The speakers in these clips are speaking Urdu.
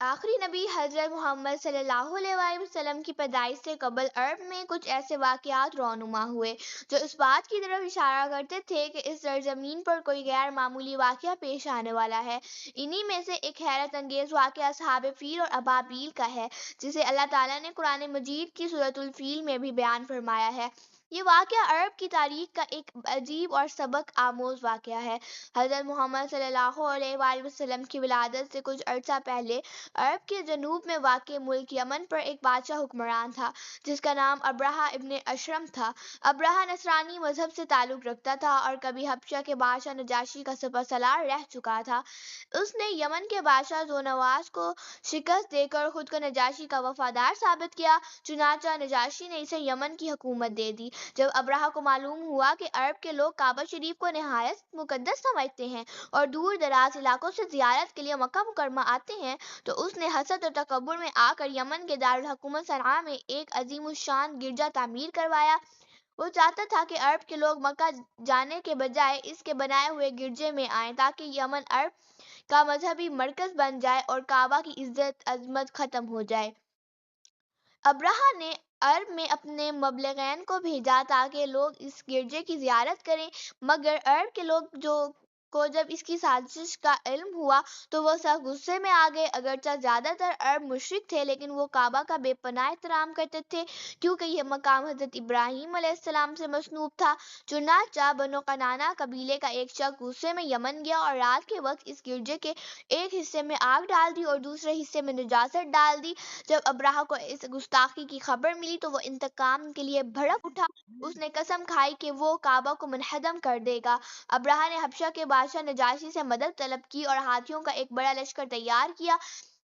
آخری نبی حضرت محمد صلی اللہ علیہ وآلہ وسلم کی پیدائش سے قبل عرب میں کچھ ایسے واقعات رونما ہوئے جو اس بات کی طرف اشارہ کرتے تھے کہ اس سرزمین پر کوئی غیر معمولی واقعہ پیش آنے والا ہے۔ انہی میں سے ایک حیرت انگیز واقعہ اصحاب فیل اور ابابیل کا ہے، جسے اللہ تعالیٰ نے قرآن مجید کی سورۃ الفیل میں بھی بیان فرمایا ہے۔ یہ واقعہ عرب کی تاریخ کا ایک عجیب اور سبق آموز واقعہ ہے۔ حضرت محمد صلی اللہ علیہ وآلہ وسلم کی ولادت سے کچھ عرصہ پہلے عرب کے جنوب میں واقع ملک یمن پر ایک بادشاہ حکمران تھا جس کا نام ابرہہ ابن اشرم تھا۔ ابرہہ نصرانی مذہب سے تعلق رکھتا تھا اور کبھی حبشہ کے بادشاہ نجاشی کا سپہ سالار رہ چکا تھا۔ اس نے یمن کے بادشاہ ذونواس کو شکست دے کر خود کو نجاشی کا وفادار ثابت کیا، چنانچہ نجاشی نے اسے یمن کی حکومت دے دی۔ جب ابرہہ کو معلوم ہوا کہ عرب کے لوگ کعبہ شریف کو نہایت مقدس سمجھتے ہیں اور دور دراز علاقوں سے زیارت کے لیے مکہ مکرمہ آتے ہیں، تو اس نے حسد اور تکبر میں آ کر یمن کے دارالحکومت صنعاء میں ایک عظیم الشان گرجا تعمیر کروایا۔ وہ چاہتا تھا کہ عرب کے لوگ مکہ جانے کے بجائے اس کے بنائے ہوئے گرجے میں آئیں تاکہ یمن عرب کا مذہبی مرکز بن جائے اور کعبہ کی عزت عظمت ختم ہو جائے۔ ابرہہ نے عرب میں اپنے مبلغین کو بھیجا تاکہ لوگ اس گرجے کی زیارت کریں، مگر عرب کے لوگ کو جب اس کی سازش کا علم ہوا تو وہ سخت غصے میں آ گئے۔ اگرچہ زیادہ تر عرب مشرک تھے لیکن وہ کعبہ کا بے پناہ احترام کرتے تھے کیونکہ یہ مقام حضرت ابراہیم علیہ السلام سے مسنوب تھا۔ چنانچہ بنو کنانہ قبیلے کا ایک شخص غصے میں یمن گیا اور رات کے وقت اس گرجے کے ایک حصے میں آگ ڈال دی اور دوسرے حصے میں نجاست ڈال دی۔ جب ابرہہ کو اس گستاخی کی خبر ملی تو وہ انتقام کے لیے بھڑک اٹھا۔ اس نے قسم کھائی کہ وہ کعبہ کو منہدم کر دے گا۔ ابرہہ نے حبشہ کے بادشاہ نجاشی سے مدد طلب کی اور ہاتھیوں کا ایک بڑا لشکر تیار کیا۔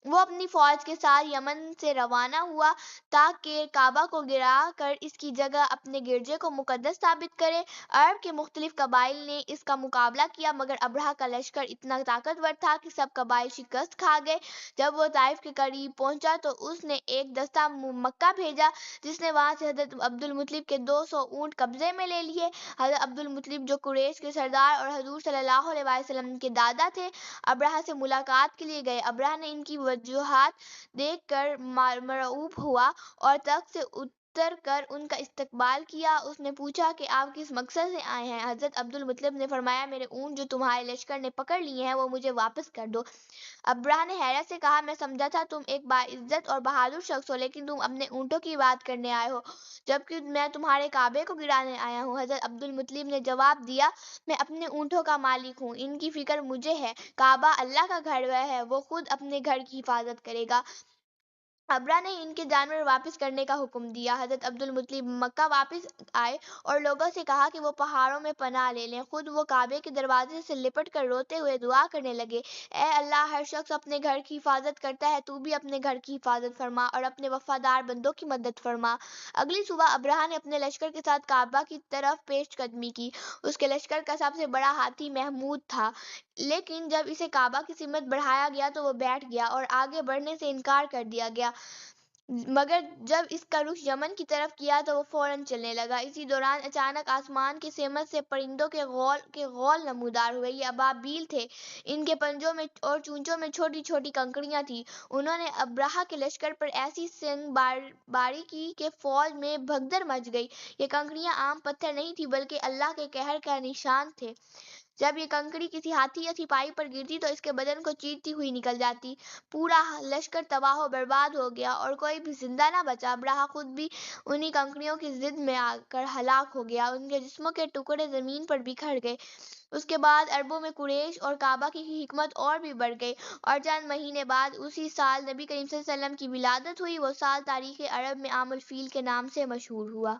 وہ اپنی فوج کے ساتھ یمن سے روانہ ہوا تاکہ کعبہ کو گرا کر اس کی جگہ اپنے گرجے کو مقدس ثابت کرے۔ عرب کے مختلف قبائل نے اس کا مقابلہ کیا مگر ابرہہ کا لشکر اتنا طاقتور تھا کہ سب قبائل شکست کھا گئے۔ جب وہ طائف کے قریب پہنچا تو اس نے ایک دستہ مکہ بھیجا جس نے وہاں سے حضرت عبدالمطلب کے 200 اونٹ قبضے میں لے لیے۔ حضرت عبدالمطلب جو قریش کے سردار اور حضور صلی اللہ علیہ وسلم کے دادا تھے، ابرہہ سے ملاقات کے لیے گئے۔ ابرہہ نے ان کی وجوہات دیکھ کر مرعوب ہوا اور تخت سے اتر کر ان کا استقبال کیا۔ اس نے پوچھا کہ آپ کس مقصد سے آئے ہیں؟ حضرت عبدالمطلب نے فرمایا، میرے اونٹ جو تمہارے لشکر نے پکڑ لیے ہیں وہ مجھے واپس کر دو۔ ابرہہ نے حیرت سے کہا، میں سمجھا تھا تم ایک باعزت اور بہادر شخص ہو لیکن تم اپنے اونٹوں کی بات کرنے آئے ہو جبکہ میں تمہارے کعبے کو گرانے آیا ہوں۔ حضرت عبدالمطلب نے جواب دیا، میں اپنے اونٹوں کا مالک ہوں، ان کی فکر مجھے ہے، کعبہ اللہ کا گھر ہے، وہ خود اپنے گھر کی حفاظت کرے گا۔ ابرہہ نے ان کے جانور واپس کرنے کا حکم دیا۔ حضرت عبدالمطلب مکہ واپس آئے اور لوگوں سے کہا کہ وہ پہاڑوں میں پناہ لے لیں۔ خود وہ کعبے کے دروازے سے لپٹ کر روتے ہوئے دعا کرنے لگے، اے اللہ، ہر شخص اپنے گھر کی حفاظت کرتا ہے، تو بھی اپنے گھر کی حفاظت فرما اور اپنے وفادار بندوں کی مدد فرما۔ اگلی صبح ابرہہ نے اپنے لشکر کے ساتھ کعبہ کی طرف پیش قدمی کی۔ اس کے لشکر کا سب سے بڑا ہاتھی محمود تھا، لیکن جب اسے کعبہ کی سمت بڑھایا گیا تو وہ بیٹھ گیا اور آگے بڑھنے سے انکار کر دیا گیا، مگر جب اس کا رخ یمن کی طرف کیا تو وہ فوراً چلنے لگا۔ اسی دوران اچانک آسمان کی سمت سے پرندوں کے غول نمودار ہوئے۔ یہ ابابیل تھے، ان کے پنجوں میں اور چونچوں میں چھوٹی چھوٹی کنکریاں تھیں۔ انہوں نے ابرہہ کے لشکر پر ایسی سنگ باری کی کہ فوج میں بھگدڑ مچ گئی۔ یہ کنکریاں عام پتھر نہیں تھیں بلکہ اللہ کے قہر کا نشان تھے۔ جب یہ کنکری کسی ہاتھی یا سپاہی پر گرتی تو اس کے بدن کو چیرتی ہوئی نکل جاتی۔ پورا لشکر تباہ و برباد ہو گیا اور کوئی بھی زندہ نہ بچا۔ ابرہہ خود بھی انہی کنکریوں کی زد میں آ کر ہلاک ہو گیا، ان کے جسموں کے ٹکڑے زمین پر بکھر گئے۔ اس کے بعد عربوں میں قریش اور کعبہ کی حکمت اور بھی بڑھ گئی اور چند مہینے بعد اسی سال نبی کریم صلی اللہ علیہ وسلم کی ولادت ہوئی۔ وہ سال تاریخ عرب میں عام الفیل کے نام سے مشہور ہوا۔